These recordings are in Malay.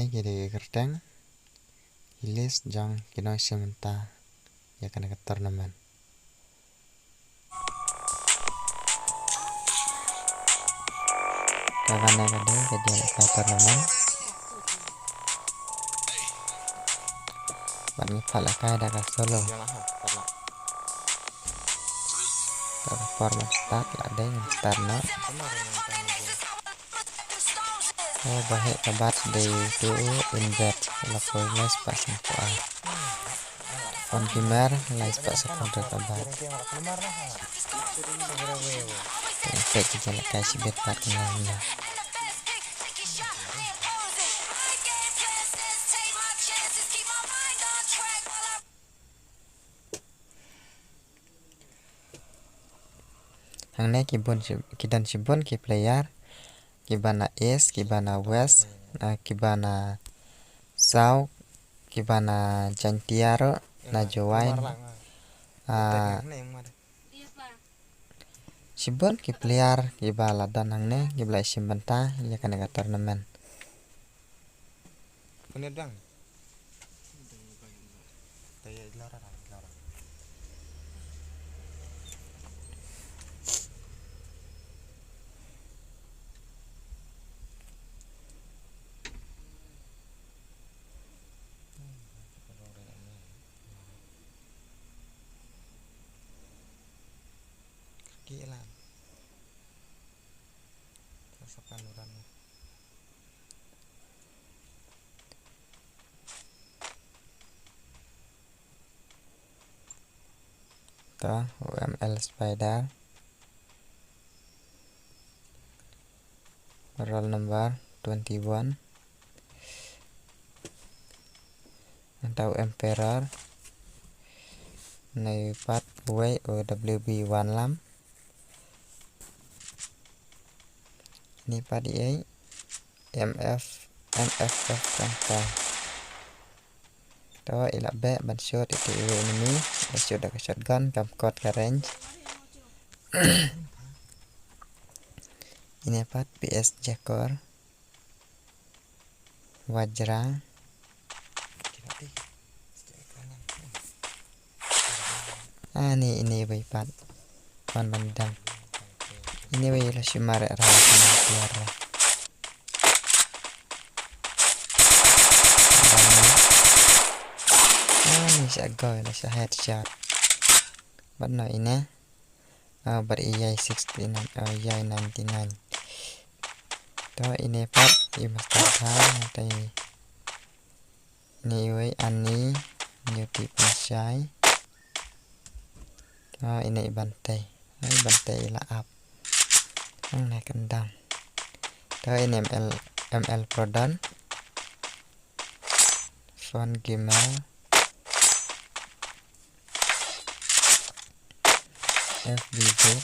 ini kiri kerteng hilis jang kidon bynta ya kena ke turnamen. Karena kadai kajingialehkai turnamen. Bạn phah lehkai daka solo. Daka format start lada yang start no. Oh bahaya kabat day to invert laphah les pas phah. On kimer les pas kontra kabat. Efek kajingialehkai sibet pat khnang. Hangne kidon sibon ki player kiba na east kiba na west kiba na south kiba na jantiaro na jowain sibon ki player kiba lada hangne kiba iashim bynta ya kena ke turnamen. Gila. Rasakan urannya. Tuh, UML spider. Roll number 21. Atau emperor. Này phát way OWB15. Ini pada MFF contoh. Tahu ilak back Banshan itu enemy. Banshan dah ke shotgun kamkot ke range. Ini part PS Jakor Wajra. Ini bayi part pan bandang. Ini bayi lah simare rahasia tiara. Ini seagoy lah se headshot. Benar ini. Beriai 69 iai 99. Tuh ini part i master tadi. Ini way ani nyuti pensai. Tuh ini bantai. Bantai lah up. Naik kendang. Tuh ini ML Prodan. Phone gamer. FB group.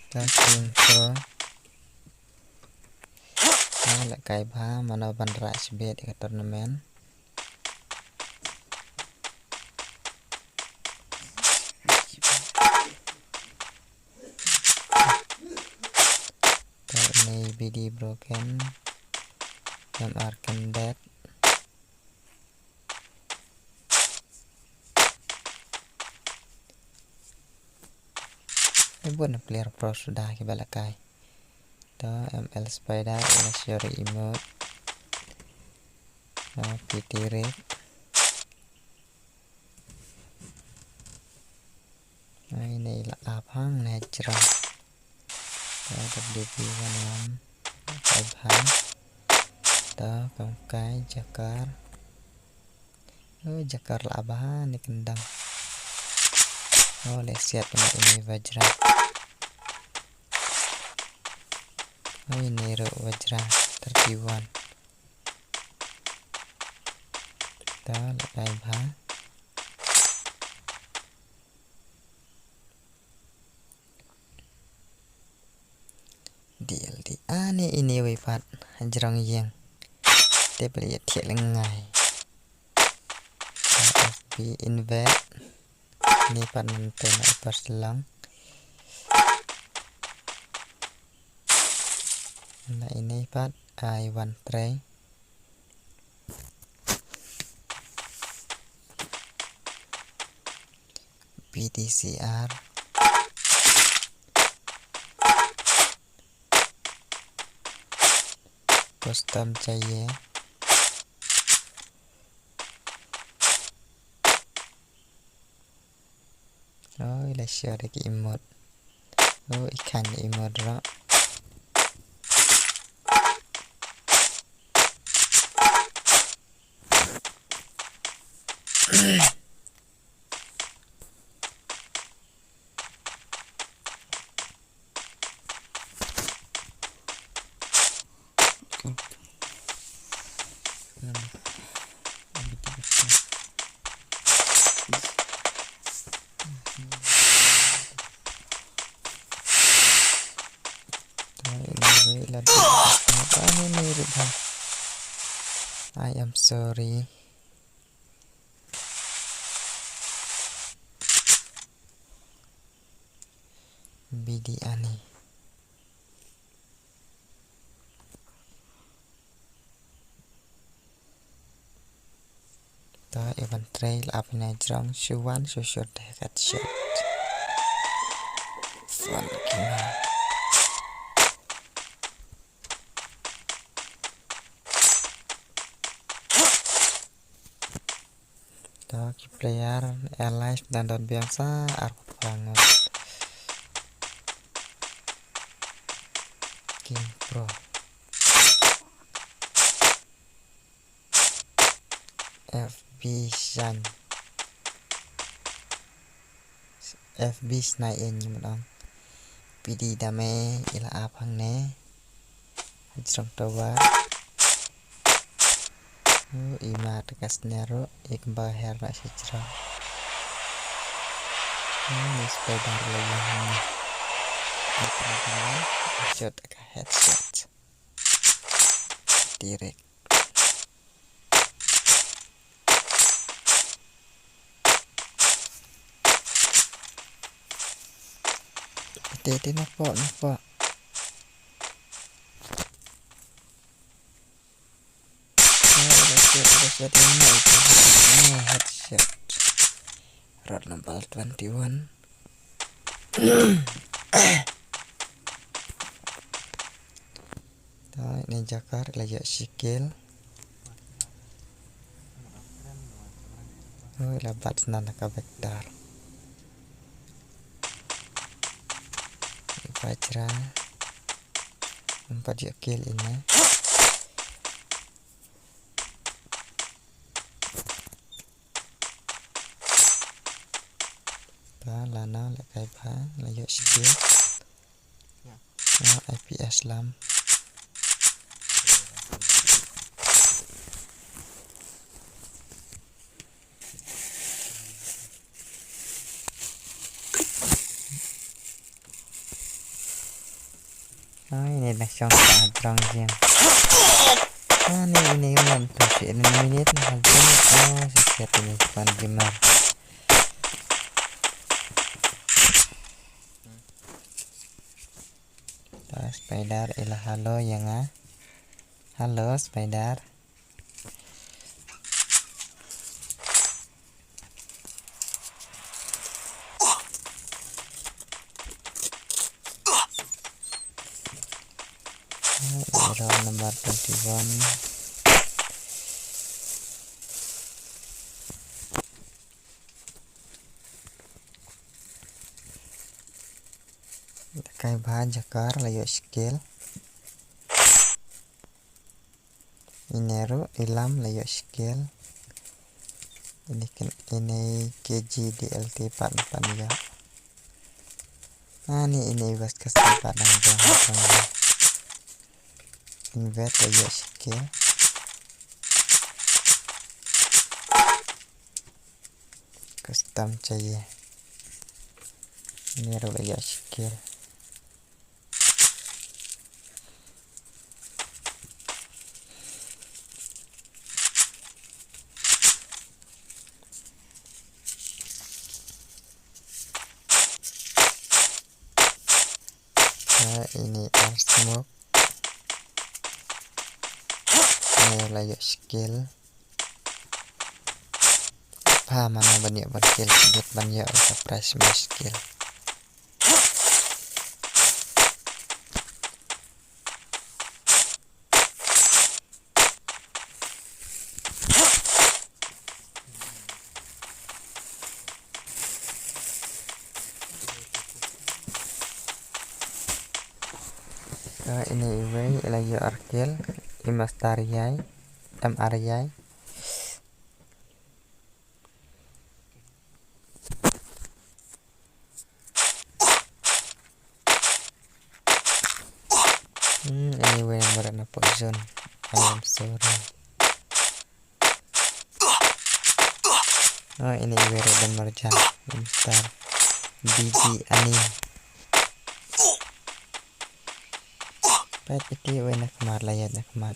Tasking pro. Lehkai phah mana bandra sibet ke turnamen. Ini BD broken. MR dead. Buat player pro sudah kiba lehkai. Tuh ML spider ini share emote. PT rate. Ini lah hang natural. WP16 phah. Tuh kongkai jakar. Jakar lah ni kendang. Lihat ini wajra. Ini wajra 31. Tuh lehkai phah. DLD. Ini wipat jerang yang. Dia beli tiak lengai. FB invert. Ini pan nonton apa selang. Nah ini pat I one tray. PDCR. Custom चाहिए. Rồi là share được cái emote. Rồi khăn emote đó. I am sorry. Bidiani. Ta event trail up in a drunk shuan so short cut shot. Fun game. Ta player alive dan don biasa arpa banget. King Pro. Banshan. FB snail nhưng mà đong. PD dame ila apang ne. Trong towa. Ima tekas nero ikba herna sejra. Ini sepedar lagi. Shot ke headshot. Direct. Tete napak. Headshot. Road number 21. Ini jakar lagi skill. Labat nana kabektar. Bajra 4 kill ini. Lana lehkai phah lagi skill. IPS lam. Ini dah contoh drang jam. Ini mentok ini menit hampir setiap ini pan gimana. Spider ila halo ya nga. Halo spider. Roll number 21. Lehkai phah jakar layo skill. Inero ilam layo skill. Ini KG DLT pan ya. Ini was kasih padang jangan. Invert layo skill. Custom चाहिए. Ini layo skill. Ini air smoke. ini layu skill phah mana banyak skill sebut banyak surprise skill. Ini iway layu arkil imas tariyai ariyai. Anyway, nomor na poison. I am sorry. Ini iway dan marjan. Star bibi ani. Pet iti iway nak mat layat nak mat.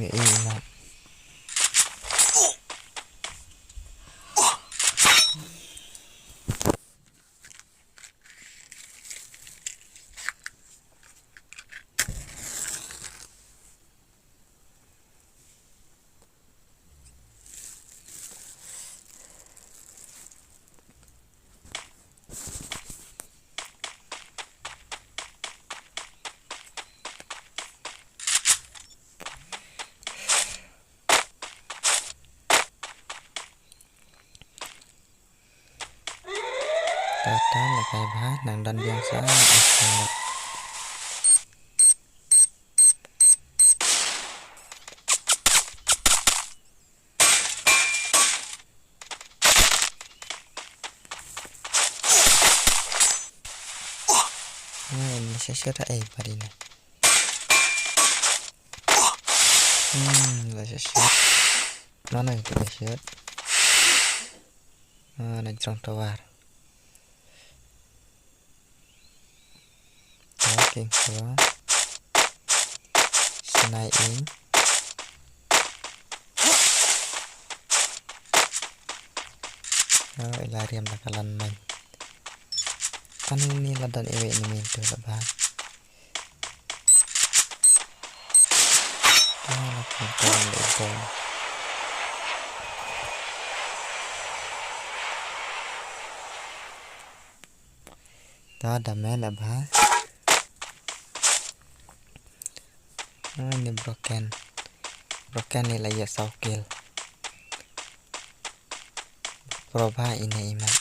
Iway mat. Daka lehkai phah nang dan biang sa ini sesuatu padina. Sesuatu mana itu sesuatu? Nak jong tawar. King Kua Senai in ilariam bakalan main kan ini ladan ewe ini mintu labah ada main labah. Ini broken nilai ya saukil proba ini iman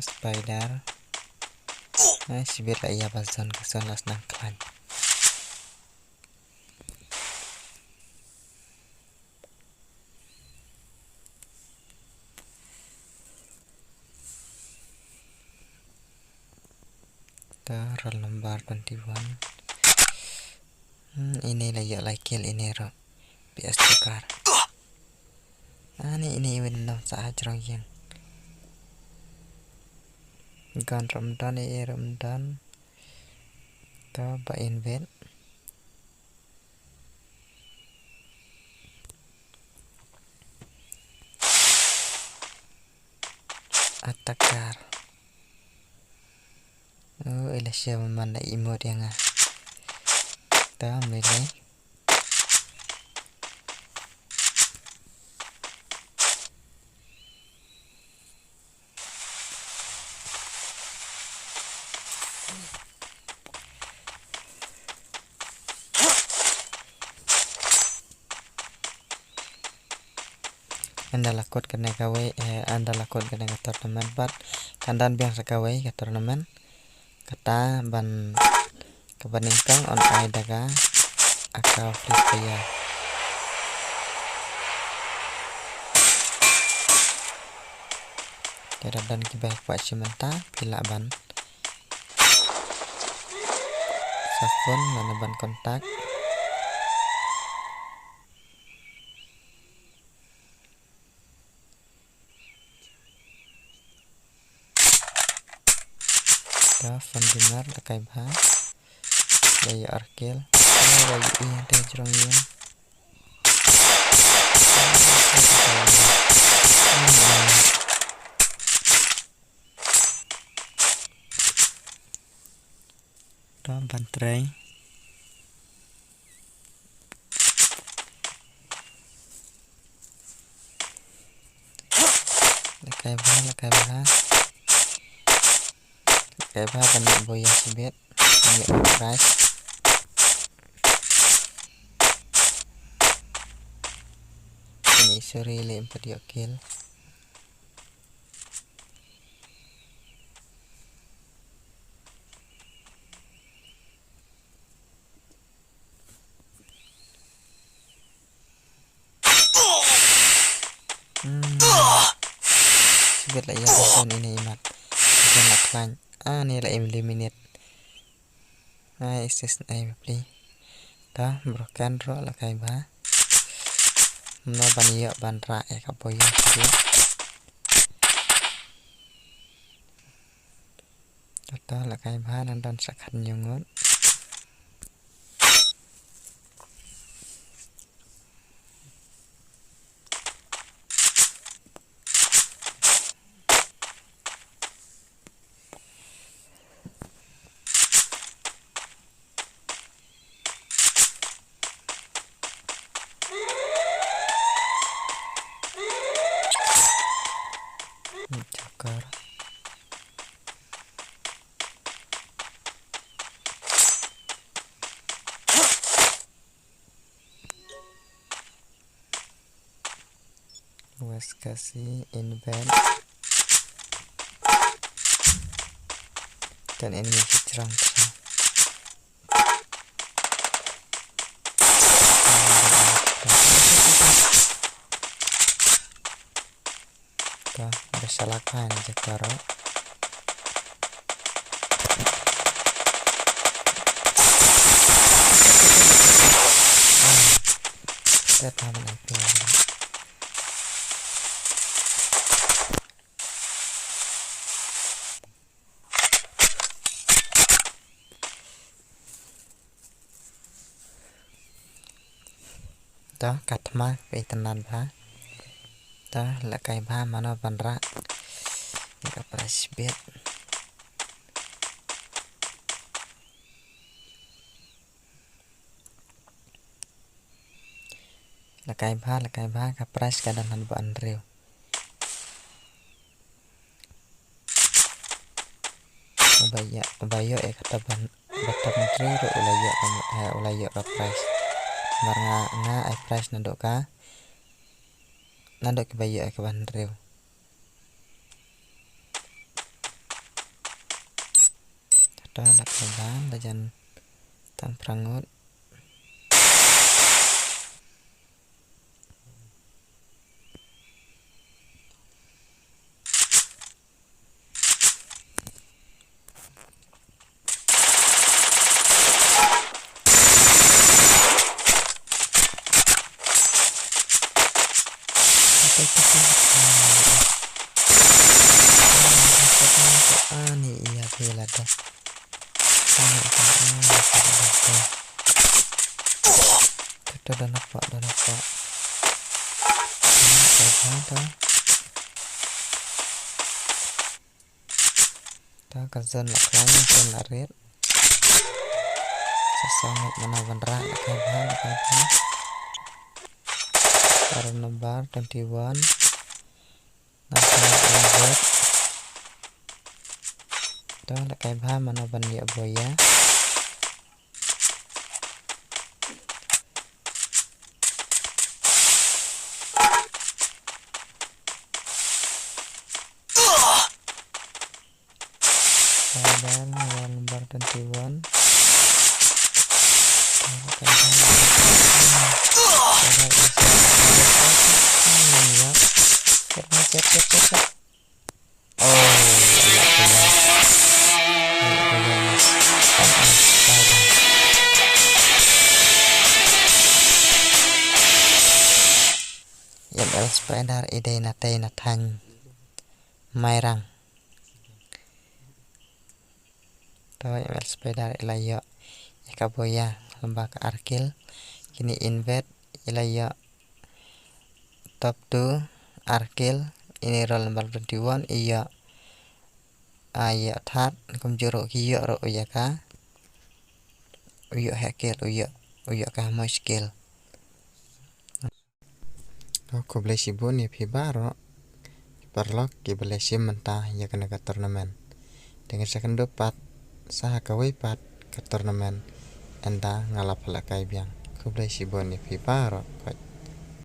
spider sibir lah iya Banshan kesan las nangklan roll number 21. Ini layak laikil ini ro PS tukar. Ini event 6 saat cerong yang gan Ramadan Ramadan ta ba invent atakar. Iashim mana imut yang ta milih anda lakut kena kawai anda lakut kena tournament bat kandan biang sakawai ke tournament kata ban kebaningkang on daka akal free player tidak dan kiba iashim bynta bila ban safon mana ban kontak fan dinar lehkai phah layu arkil layu iya teh cerong yun đó bàn tray lehkai phah banyak boya sibet banyak rice ini suri le 4 kil sibet lah ya tahun ini imat jangan klan ini lah eliminate isis beli dah broken ro lehkai phah nó ban yọ ban ra hapoh sibet đó lehkai phah dan sakhan nyungut cokor was kasih invent dan ini masih cerang bersalakan jakaro đó cắt má về tận nàn phá đó là cái phá mà nó bắn ra các bạn biết là cái phá các price kadang han bắn rêu bayo kata ban batam rêu ro ulayo ro price marga nga ai price naduh ke bayo ke ban rêu đó là cái bán là dần tăng prangut nih iya lada kita dan apa ta kazan laklanya kan larit sesangat mana beneran lehkai phah para number 21 naduh đó lehkai phah mana ban ya boya dan number 21 spider ide natay nathan may rang to ML spider ilayo ikaboya lembah ke arkil kini invert ilayo top 2 arkil ini roll number 21 iya aya that kum juro kiyo ro iaka uyuk hekel uyuk kah muskil. Ko boleh sibun ya pibaro perlok ki boleh sim mentah ya kena ke turnamen dengan second pat sah kawai pat ke turnamen enda ngalap lehkai biang ko boleh sibun ya pibaro